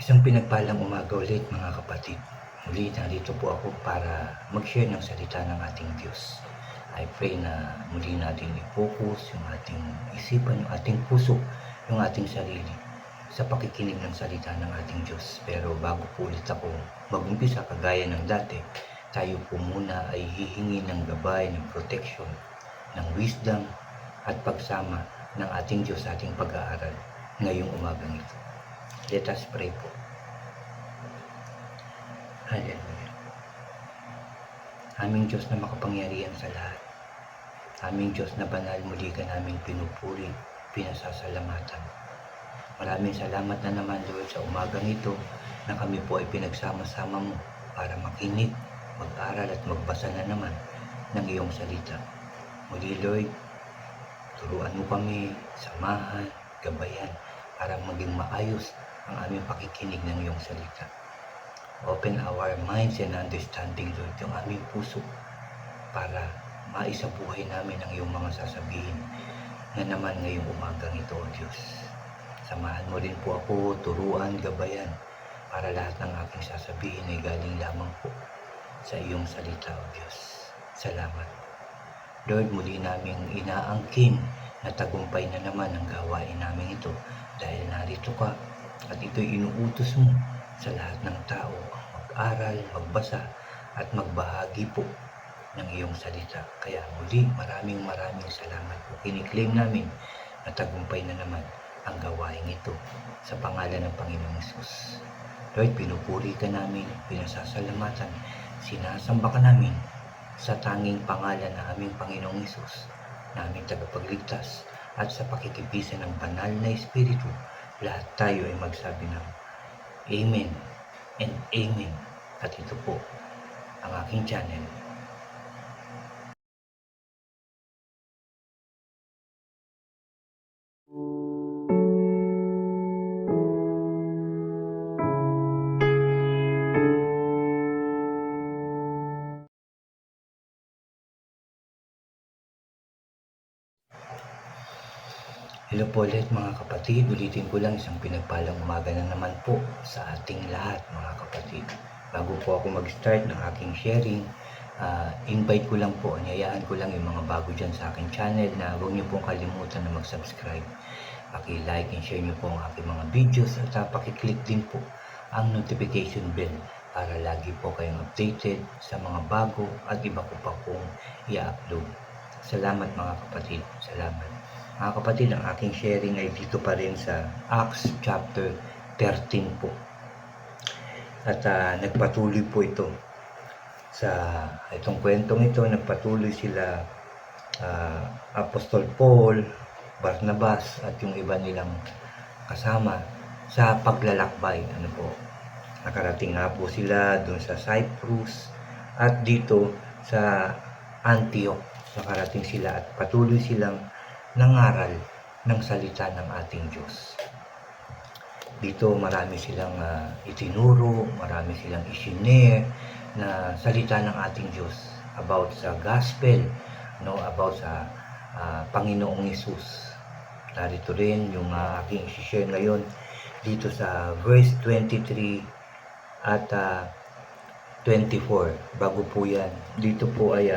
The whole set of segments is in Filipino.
Isang pinagpalang umaga ulit mga kapatid. Muli narito po ako para mag-share ng salita ng ating Diyos. I pray na muli natin i-focus yung ating isipan, yung ating puso, yung ating sarili sa pakikinig ng salita ng ating Diyos. Pero bago po ulit ako mag-umpisa kagaya ng dati, tayo po muna ay hihingi ng gabay, ng protection, ng wisdom at pagsama ng ating Diyos sa ating pag-aaral ngayong umagang ito. Let us pray po. Hallelujah. Aming Diyos na makapangyarihan sa lahat. Aming Diyos na banal, muli ka naming pinupuri, pinasasalamatan. Maraming salamat na naman, Lord, sa umagang ito na kami po ay pinagsama-sama mo para makinig, mag-aral at magbasa na naman ng iyong salita. Muli, Lord, turuan mo kami, samahan, gabayan para maging maayos ang aming pakikinig ng iyong salita. Open our minds and understanding, Lord, yung aming puso para maisabuhay namin ang iyong mga sasabihin na naman ngayong umagang ito, O Diyos. Samahan mo rin po ako, turuan, gabayan para lahat ng aking sasabihin ay galing lamang po sa iyong salita, O Diyos. Salamat. Lord, muli naming inaangkin na tagumpay na naman ang gawain namin ito dahil narito ka at ito'y inuutos mo sa lahat ng tao ang mag-aral, magbasa at magbahagi po ng iyong salita. Kaya muli maraming salamat po. Kiniklaim namin na tagumpay na naman ang gawain ito sa pangalan ng Panginoong Hesus. Lord, pinupuri ka namin, pinasasalamatan, sinasamba ka namin sa tanging pangalan ng aming Panginoong Hesus, na aming tagapagligtas, at sa pakikipisan ng banal na Espiritu, lahat tayo ay magsabi ng Amen and Amen. At ito po ang aking channel. Hello po ulit mga kapatid, ulitin ko lang isang pinagpalang umaga na naman po sa ating lahat mga kapatid. Bago po ako mag-start ng aking sharing, invite ko lang po, anyayaan ko lang yung mga bago dyan sa aking channel na huwag niyo pong kalimutan na mag-subscribe. Paki-like and share niyo po ang aking mga videos at paki-click din po ang notification bell para lagi po kayong updated sa mga bago at iba ko pa pong i-upload. Salamat mga kapatid, salamat. Mga kapatid, ang aking sharing ay dito pa rin sa Acts chapter 13 po. At nagpatuloy po ito sa itong kwentong ito, nagpatuloy sila Apostol Paul, Barnabas at yung iba nilang kasama sa paglalakbay. Nakarating nga po sila doon sa Cyprus at dito sa Antioch. Nakarating sila at patuloy silang nangaral ng salita ng ating Diyos. Dito marami silang itinuro, marami silang isinare na salita ng ating Diyos about sa gospel, about sa Panginoong Hesus. Narito rin yung aking isi-share ngayon dito sa verse 23 at 24. Bago po yan, dito po ay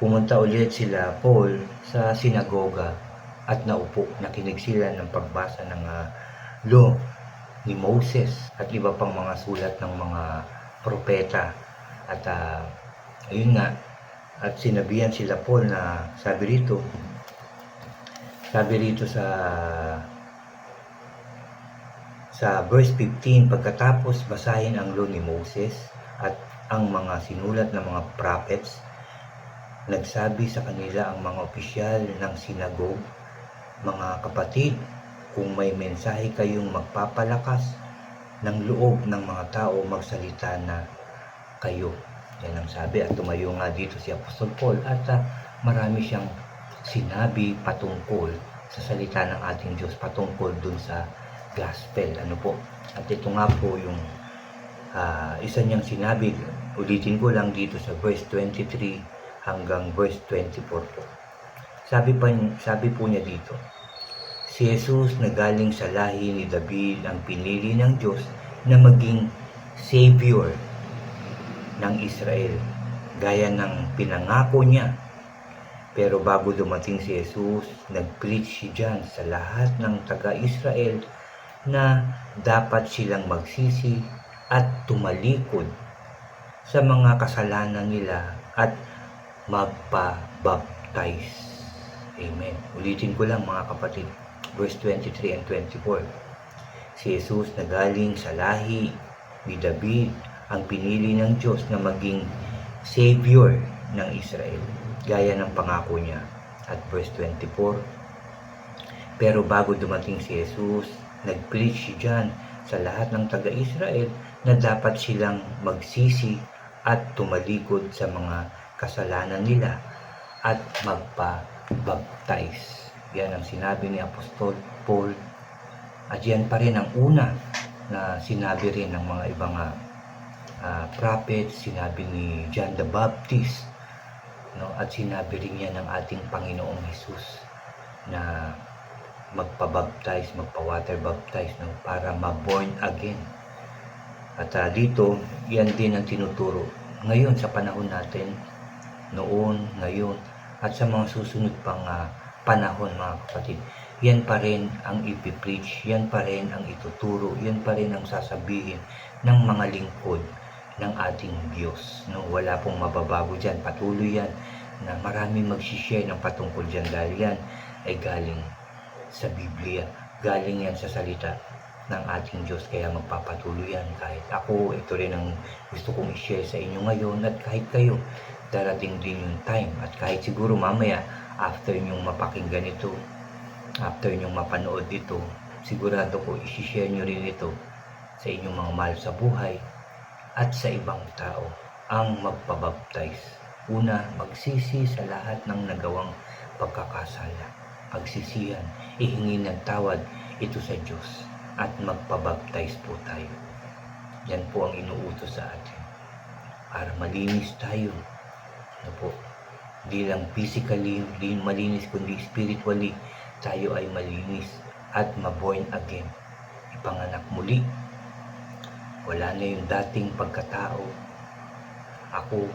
pumunta ulit sila Paul sa sinagoga at naupo. Nakinig sila ng pagbasa ng law ni Moses at iba pang mga sulat ng mga propeta. At ayun nga, at sinabihan sila Paul na sabi rito sa verse 15, pagkatapos basahin ang law ni Moses at ang mga sinulat ng mga prophets, nagsabi sa kanila ang mga opisyal ng sinagog, mga kapatid, kung may mensahe kayong magpapalakas ng loob ng mga tao, magsalita na kayo. Yan ang sabi. At tumayo nga dito si Apostol Paul at marami siyang sinabi patungkol sa salita ng ating Diyos, patungkol dun sa gospel. At ito nga po yung isa niyang sinabi. Ulitin ko lang dito sa verse 23 hanggang verse 24 po. Sabi po niya dito, Si Jesus na galing sa lahi ni David ang pinili ng Diyos na maging Savior ng Israel, gaya ng pinangako niya. Pero bago dumating si Jesus, nag-preach siya sa lahat ng taga-Israel na dapat silang magsisi at tumalikod sa mga kasalanan nila at magpa-baptize. Amen. Ulitin ko lang mga kapatid, verse 23 and 24. Si Jesus na galing sa lahi ni David ang pinili ng Diyos na maging Savior ng Israel, gaya ng pangako niya. At verse 24, pero bago dumating si Jesus, nag-preach siya sa lahat ng taga-Israel na dapat silang magsisi at tumalikod sa mga kasalanan nila at magpa-baptize. Yan ang sinabi ni Apostol Paul. At yan pa rin ang una na sinabi rin ng mga ibang prophets, sinabi ni John the Baptist, no? At sinabi rin yan ng ating Panginoong Jesus na magpa-baptize, magpa-water baptize, no? Para ma-born again. At dito, yan din ang tinuturo ngayon sa panahon natin, noon, ngayon, at sa mga susunod pang panahon mga kapatid. Yan pa rin ang ipipreach, yan pa rin ang ituturo, yan pa rin ang sasabihin ng mga lingkod ng ating Diyos. No? Wala pong mababago dyan, patuloy yan na maraming magsishare ng patungkol dyan dahil yan ay galing sa Biblia, galing yan sa salita ng ating Diyos, kaya magpapatuloy yan. Kahit ako, ito rin ang gusto kong i-share sa inyo ngayon, at kahit kayo, darating din yung time, at kahit siguro mamaya, after nyong mapakinggan ito, after nyong mapanood ito, sigurado ko i-share nyo rin ito sa inyong mga mahal sa buhay at sa ibang tao ang magpabaptize. Una, magsisi sa lahat ng nagawang pagkakasala, pagsisihan, ihingi ng tawad ito sa Diyos, at magpabaptize po tayo. Yan po ang inuutos sa atin para malinis tayo. Ano po? Hindi lang physically malinis, kundi spiritually tayo ay malinis at ma-born again, ipanganak muli. Wala na yung dating pagkatao, ako,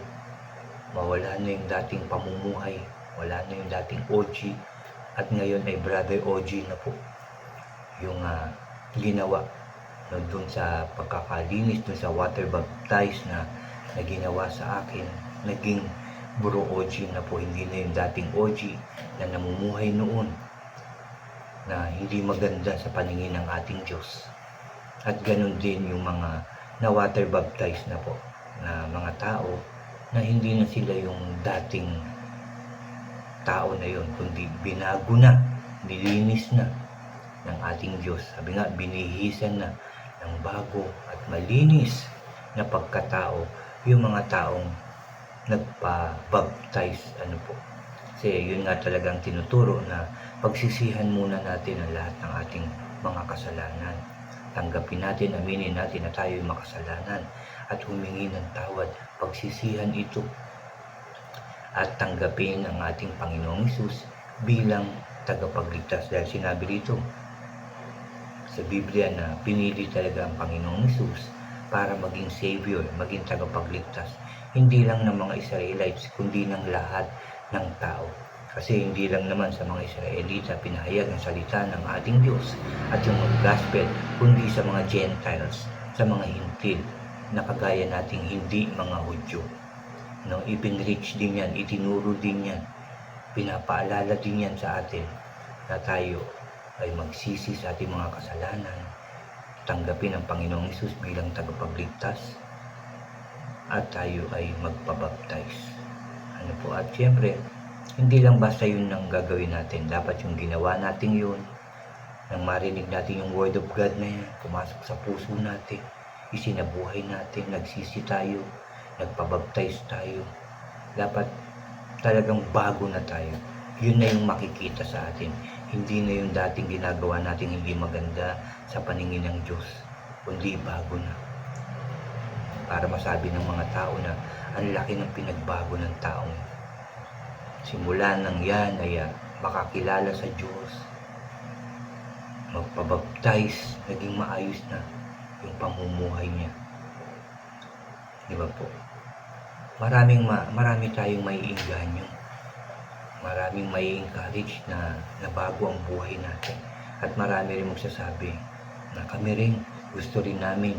mawala na yung dating pamumuhay, wala na yung dating OG, at ngayon ay Brother OG na po yung ginawa no, dun sa pagkakalinis, dun sa water baptize na ginawa sa akin. Naging Bro OG na po, hindi na yung dating OG na namumuhay noon na hindi maganda sa paningin ng ating Diyos. At ganun din yung mga na water baptize na po na mga tao na hindi na sila yung dating tao na yun, kundi binago na, nilinis na ng ating Diyos. Sabi nga, binihisan na ng bago at malinis na pagkatao yung mga taong nagpa-baptize. Ano po? Kasi yun nga talagang tinuturo na pagsisihan muna natin ang lahat ng ating mga kasalanan. Tanggapin natin, aminin natin na tayo'y makasalanan at humingi ng tawad. Pagsisihan ito at tanggapin ang ating Panginoong Hesus bilang tagapagligtas. Dahil sinabi dito sa Biblia na pinili talaga ang Panginoong Hesus para maging Savior, maging tagapagligtas. Hindi lang ng mga Israelites, kundi ng lahat ng tao. Kasi hindi lang naman sa mga Israelita pinahayag ang salita ng ating Diyos at yung gospel, kundi sa mga Gentiles, sa mga hintil, na kagaya nating hindi mga Hudyo. No, ipinreach din yan, itinuro din yan, pinapaalala din yan sa atin na tayo ay magsisi sa ating mga kasalanan, tanggapin ang Panginoong Hesus bilang tagapagligtas, at tayo ay magpabaptize. Ano po? At siyempre, hindi lang basta yun ang gagawin natin. Dapat yung ginawa natin yun, nang marinig natin yung Word of God na yan, pumasok sa puso natin, isinabuhay natin, nagsisi tayo, nagpabaptize tayo. Dapat talagang bago na tayo. Yun na yung makikita sa atin. Hindi na yung dating ginagawa natin hindi maganda sa paningin ng Diyos, kundi bago na. Para masabi ng mga tao na ang laki ng pinagbago ng taong simula nang yan ay makakilala sa Diyos, magpabaptize, naging maayos na yung pamumuhay niya. Di ba po? Marami tayong maiengganyo. Maraming mai-encourage na bago ang buhay natin. At marami rin magsasabi na kami rin gusto rin namin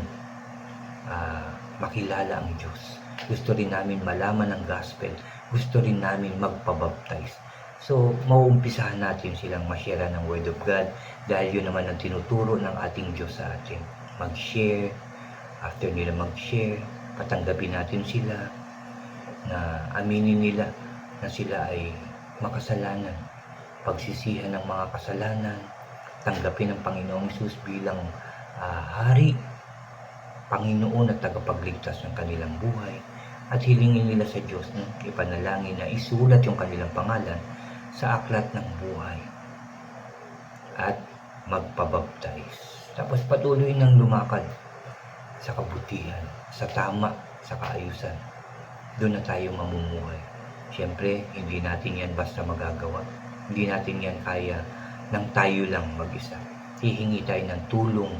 makilala ang Diyos. Gusto rin namin malaman ang gospel. Gusto rin namin magpabaptize. So, mauumpisahan natin silang ma-share ng Word of God dahil yun naman ang tinuturo ng ating Diyos sa atin. Mag-share. After nila mag-share, patanggapin natin sila na aminin nila na sila ay makasalanan. Pagsisihan ng mga kasalanan, tanggapin ng Panginoong Hesus bilang Hari, Panginoon at tagapagligtas ng kanilang buhay, at hilingin nila sa Diyos na ipanalangin na isulat yung kanilang pangalan sa aklat ng buhay at magpabaptize. Tapos patuloy ng lumakad sa kabutihan, sa tama, sa kaayusan. Doon na tayo mamumuhay. Siyempre, hindi natin yan basta magagawa. Hindi natin yan kaya nang tayo lang mag-isa. Hihingi tayo ng tulong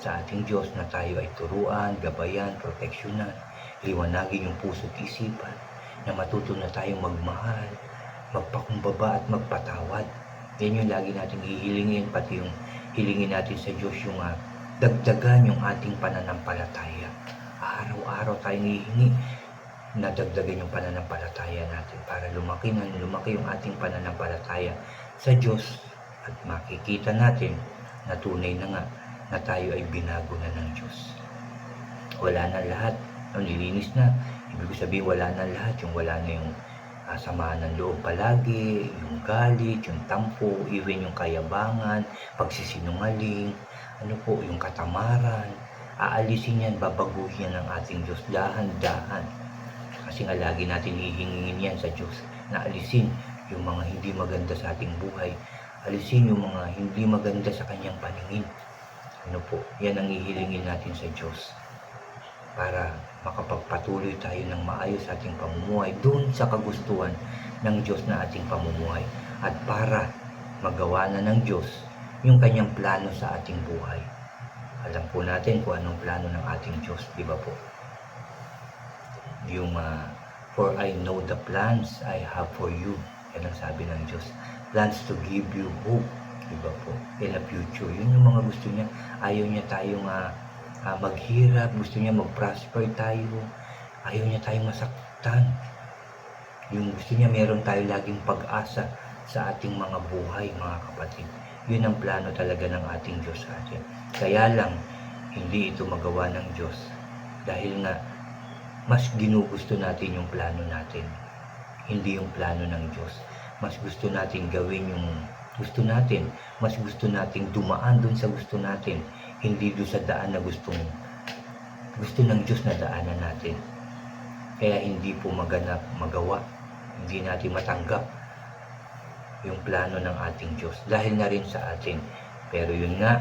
sa ating Diyos na tayo ay turuan, gabayan, proteksyonan, liwanagin yung puso't isipan, na matuto na tayong magmahal, magpakumbaba at magpatawad. Yan yung lagi natin hihilingin, pati yung hilingin natin sa Diyos yung dagdagan yung ating pananampalataya. Araw-araw tayong hihingi na dagdagan yung pananampalataya natin para lumaki yung ating pananampalataya sa Diyos at makikita natin na tunay na nga na tayo ay binago na ng Diyos. Wala na lahat, nilinis na. Ibig sabihin wala na lahat, yung wala na yung samaan ng loob palagi, yung galit, yung tampo, even yung kayabangan, pagsisinungaling, yung katamaran. Aalisin yan, babaguhin yan ng ating Diyos dahan-dahan. Kasi nga lagi natin hihingin yan sa Diyos na alisin yung mga hindi maganda sa ating buhay. Alisin yung mga hindi maganda sa kanyang paningin. Yan ang hihilingin natin sa Diyos para makapagpatuloy tayo ng maayos sa ating pamumuhay doon sa kagustuhan ng Diyos na ating pamumuhay at para magawa na ng Diyos yung kanyang plano sa ating buhay. Alam po natin kung anong plano ng ating Diyos, di ba po? Yung for I know the plans I have for you. Yan ang sabi ng Diyos. Plans to give you hope, di ba po? In the future. Yun yung mga gusto niya. Ayaw niya tayong maghirap. Gusto niya mag-prosper tayo. Ayaw niya tayong masaktan. Yung gusto niya meron tayo laging pag-asa sa ating mga buhay, mga kapatid. Yun ang plano talaga ng ating Diyos sa atin. Kaya lang, hindi ito magawa ng Diyos. Dahil nga, mas ginugusto natin yung plano natin. Hindi yung plano ng Diyos. Mas gusto natin gawin yung gusto natin. Mas gusto natin dumaan dun sa gusto natin. Hindi dun sa daan na gusto ng Diyos na daanan natin. Kaya hindi po magawa. Hindi natin matanggap yung plano ng ating Diyos. Dahil na rin sa atin. Pero yun nga,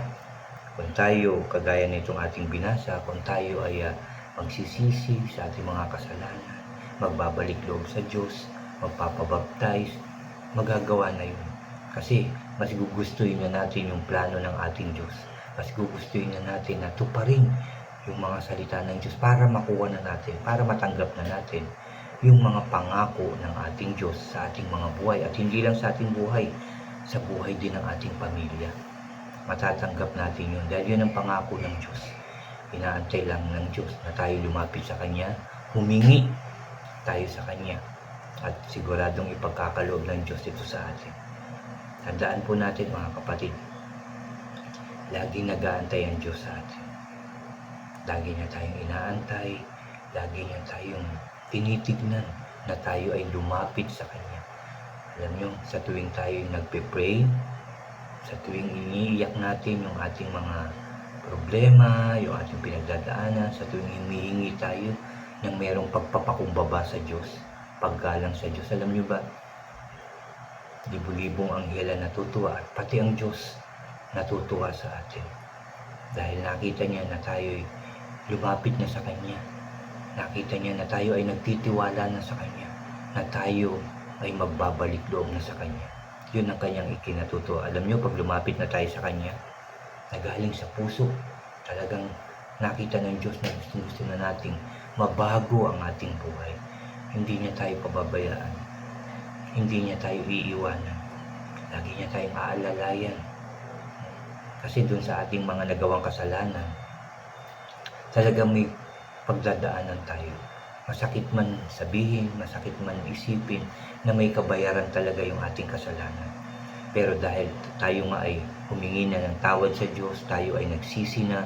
kung tayo, kagaya nitong ating binasa, kung tayo ay magsisisi sa ating mga kasalanan, magbabalik loob sa Diyos, magpapabaptize, magagawa na yun. Kasi mas gugustuhin na natin yung plano ng ating Diyos. Mas gugustuhin na natin na tuparin yung mga salita ng Diyos para makuha na natin, para matanggap na natin yung mga pangako ng ating Diyos sa ating mga buhay. At hindi lang sa ating buhay, sa buhay din ng ating pamilya. Matatanggap natin yun dahil yun ang pangako ng Diyos. Inaantay lang ng Diyos na tayo lumapit sa Kanya, humingi tayo sa Kanya, at siguradong ipagkakaloob ng Diyos ito sa atin. Tandaan po natin mga kapatid, laging nag-aantay ang Diyos sa atin. Lagi niya tayong inaantay, lagi niya tayong tinitignan na tayo ay lumapit sa Kanya. Alam niyo, sa tuwing tayo nagpe-pray, sa tuwing iniiyak natin yung ating mga problema, yung ating pinagdadaanan, sa tuwing humihingi tayo ng merong pagpapakumbaba sa Diyos, paggalang sa Diyos. Alam niyo ba, libu-libong anghel na natutuwa at pati ang Diyos natutuwa sa atin. Dahil nakita niya na tayo ay lumapit na sa Kanya. Nakita niya na tayo ay nagtitiwala na sa Kanya. Na tayo ay magbabalik loob na sa Kanya. Yun ang Kanyang ikinatutuwa. Alam niyo, pag lumapit na tayo sa Kanya, na galing sa puso. Talagang nakita ng Diyos na gusto na nating mabago ang ating buhay. Hindi niya tayo pababayaan. Hindi niya tayo iiwanan. Lagi niya tayong aalalayan. Kasi dun sa ating mga nagawang kasalanan, talagang may pagdadaanan tayo. Masakit man sabihin, masakit man isipin na may kabayaran talaga yung ating kasalanan. Pero dahil tayo nga ay humingi na ng tawad sa Diyos, tayo ay nagsisi na,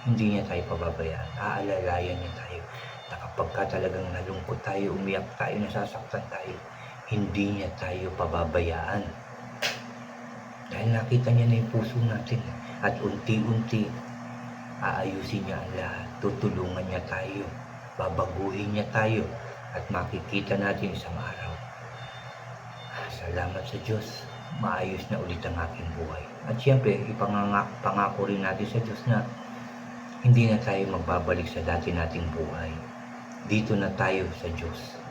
hindi niya tayo pababayaan. Aalalayan niya tayo na kapag ka talagang nalungkot tayo, umiyak tayo, nasasaktan tayo, hindi niya tayo pababayaan. Dahil nakita niya na yung puso natin at unti-unti aayusin niya ang lahat. Tutulungan niya tayo, babaguhin niya tayo at makikita natin isang araw. Salamat sa Diyos, maayos na ulit ang aking buhay. At siyempre, ipangako rin natin sa Diyos na hindi na tayo magbabalik sa dati nating buhay. Dito na tayo sa Diyos.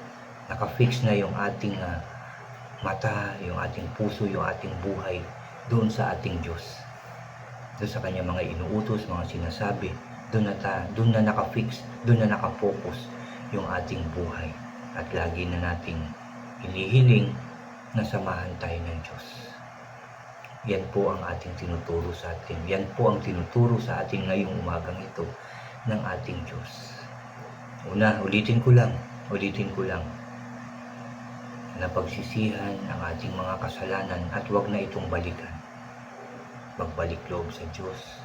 Nakafix na yung ating mata, yung ating puso, yung ating buhay doon sa ating Diyos. Doon sa kanya mga inuutos, mga sinasabi, doon na nakafix, doon na nakafocus yung ating buhay. At lagi na nating hinihiling na samahan tayo ng Diyos. Yan po ang ating tinuturo sa atin. Yan po ang tinuturo sa atin ngayong umagang ito ng ating Diyos. Una, ulitin ko lang, na pagsisihan ang ating mga kasalanan at huwag na itong balikan. Magbalik loob sa Diyos.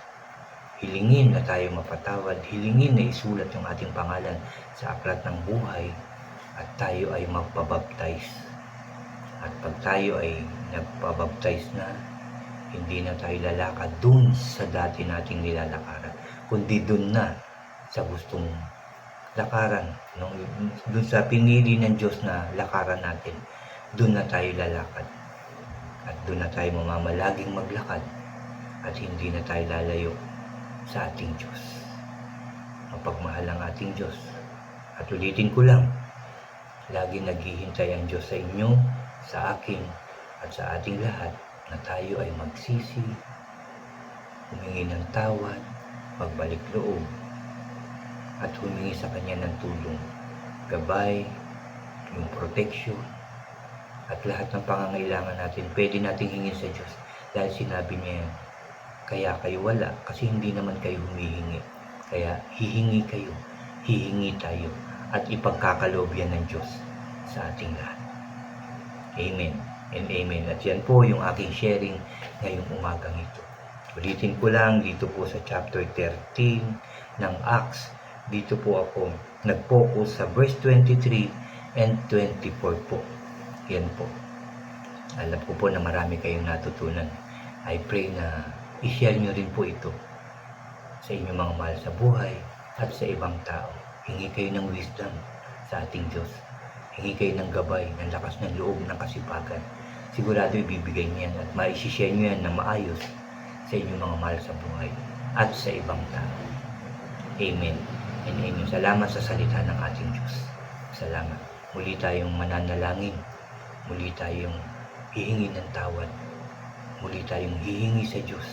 Hilingin na tayo mapatawad, hilingin na isulat yung ating pangalan sa aklat ng buhay at tayo ay magpabaptize. At pag tayo ay nagpabaptize na, hindi na tayo lalakad dun sa dati nating nilalakaran, kundi dun na sa gustong lakaran, dun sa pinili ng Diyos na lakaran natin, dun na tayo lalakad. At dun na tayo mamamalaging maglakad at hindi na tayo lalayo sa ating Diyos. Mapagmahal ang ating Diyos. At ulitin ko lang, lagi naghihintay ang Diyos sa inyo, sa akin, at sa ating lahat na tayo ay magsisi, humingi ng tawad, magbalik loob, at humingi sa Kanya ng tulong, gabay, yung protection, at lahat ng pangangailangan natin, pwede nating hingin sa Diyos. Dahil sinabi niya, kaya kayo wala, kasi hindi naman kayo humihingi. Kaya hihingi kayo, hihingi tayo, at ipagkakaloob yan ng Diyos sa ating lahat. Amen and amen. At yan po yung aking sharing ngayong umagang ito. Ulitin ko lang, dito po sa chapter 13 ng Acts, dito po ako nag-focus sa verse 23 and 24 po. Yan po. Alam ko po na marami kayong natutunan. I pray na i-share nyo rin po ito sa inyong mga mahal sa buhay at sa ibang tao. Hingi kayo ng wisdom sa ating Diyos. Hingi kayo ng gabay, ng lakas ng loob, ng kasipagan. Sigurado ibibigay niyan at ma-share nyo yan na maayos sa inyong mga mahal sa buhay at sa ibang tao. Amen and amen. Salamat sa salita ng ating Diyos. Salamat. Muli tayong mananalangin. Muli tayong hihingi ng tawad. Muli tayong hihingi sa Diyos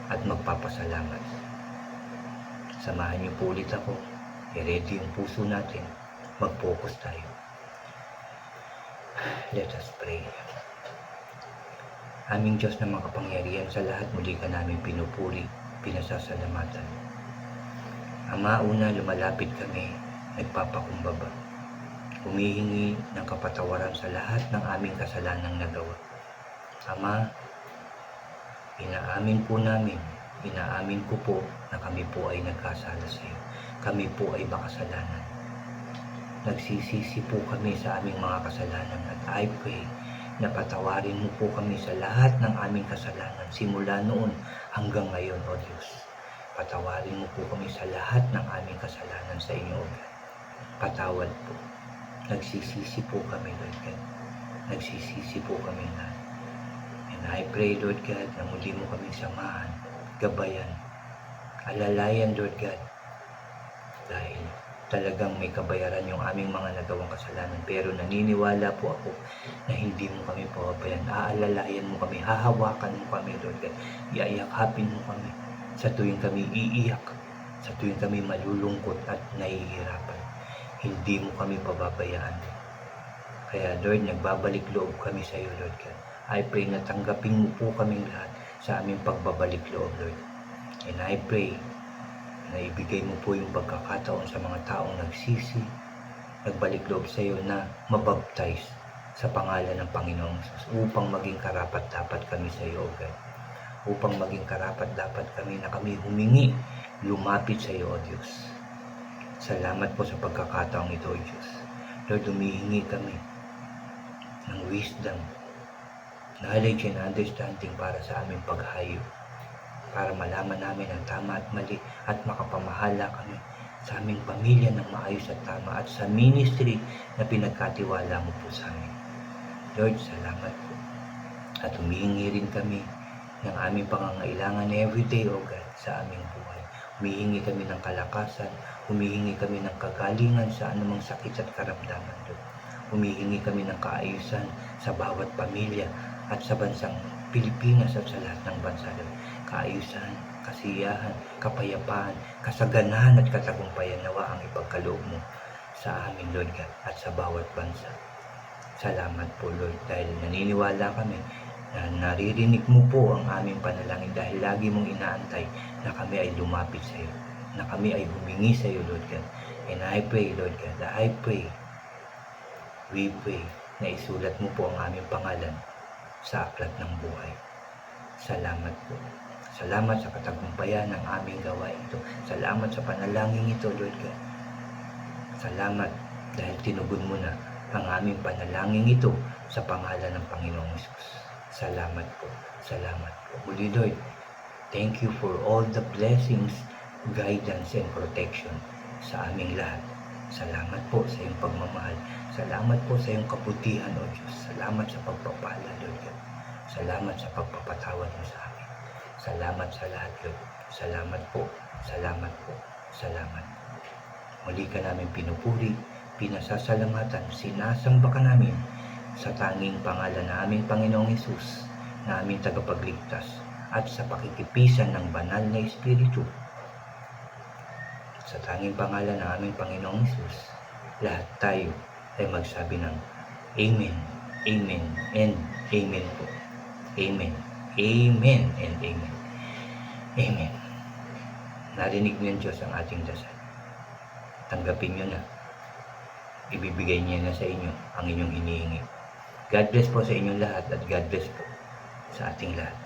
at magpapasalamat. Samahan niyo po ulit ako. I-ready yung puso natin. Mag-focus tayo. Let us pray. Aming Diyos na makapangyarihan sa lahat, muli ka namin pinupuri, pinasasalamatan. Ama, una lumalapit kami, nagpapakumbaba. Humihingi ng kapatawaran sa lahat ng aming kasalanang nagawa. Ama, inaamin ko po na kami po ay nagkasala sa iyo. Kami po ay makasalanan. Nagsisisi po kami sa aming mga kasalanan at I pray na patawarin mo po kami sa lahat ng aming kasalanan simula noon hanggang ngayon, O Diyos. Patawarin mo po kami sa lahat ng aming kasalanan sa inyo, O God. Patawad po. Nagsisisi po kami, Lord God. Nagsisisi po kami na. And I pray, Lord God, na muli mo kaming samahan, gabayan, alalayan, Lord God. Dahil talagang may kabayaran yung aming mga nagawang kasalanan. Pero naniniwala po ako na hindi mo kami pababayaan. Aalalayan mo kami, hahawakan mo kami, Lord God. Iayakapin mo kami sa tuwing kami iiyak, sa tuwing kami malulungkot at nahihirapan. Hindi mo kami pababayaan. Kaya Lord, nagbabalik loob kami sa iyo, Lord God. I pray na tanggapin mo po kaming lahat sa aming pagbabalik loob, Lord. And I pray na ibigay mo po yung pagkakataon sa mga taong nagsisi, nagbalik loob sa iyo na mabaptize sa pangalan ng Panginoong Jesus upang maging karapat-dapat kami sa iyo, God. Upang maging karapat-dapat kami na kami humingi, lumapit sa iyo, O Diyos. Salamat po sa pagkakataong ito, O Diyos. Lord, humihingi kami ng wisdom, knowledge and understanding para sa aming paghayo, para malaman namin ang tama at mali at makapamahala kami sa aming pamilya ng maayos at tama at sa ministry na pinagkatiwala mo po sa amin. Lord, salamat po. At humihingi rin kami ng aming pangangailangan everyday, O God, sa aming buhay. Humihingi kami ng kalakasan, humihingi kami ng kagalingan sa anumang sakit at karamdaman, Lord. Humihingi kami ng kaayusan sa bawat pamilya at sa bansang Pilipinas at sa lahat ng bansa, Lord. Kaayusan, kasiyahan, kapayapaan, kasaganahan at katagumpayan nawa ang ipagkaloob mo sa amin, Lord God, at sa bawat bansa. Salamat po, Lord, dahil naniniwala kami na naririnig mo po ang aming panalangin dahil lagi mong inaantay na kami ay lumapit sa iyo, na kami ay humingi sa iyo, Lord God. And I pray, Lord God, we pray na isulat mo po ang aming pangalan sa aklat ng buhay. Salamat po. Salamat sa katagumpayan ng aming gawain ito. Salamat sa panalangin ito, Lord God. Salamat dahil tinugon mo na ang aming panalangin ito sa pangalan ng Panginoong Jesus. Salamat po. Salamat po. Muli, Lord, thank you for all the blessings, guidance, and protection sa aming lahat. Salamat po sa iyong pagmamahal. Salamat po sa iyong kabutihan, O Diyos. Salamat sa pagpapala, Lord God. Salamat sa pagpapatawad mo sa amin. Salamat sa lahat, Lord. Salamat po. Salamat po. Salamat. Muli ka namin pinupuri, pinasasalamatan, sinasamba ka namin sa tanging pangalan na aming Panginoong Hesus, na aming tagapagligtas, at sa pakikipisan ng banal na Espiritu. Sa tanging pangalan ng aming Panginoong Hesus, lahat tayo ay magsabi ng Amen, Amen, and Amen po. Amen, Amen, and Amen. Amen. Narinig niyo ng Diyos ang ating dasal. Tanggapin niyo na. Ibibigay niya na sa inyo ang inyong hinihingi. God bless po sa inyong lahat at God bless po sa ating lahat.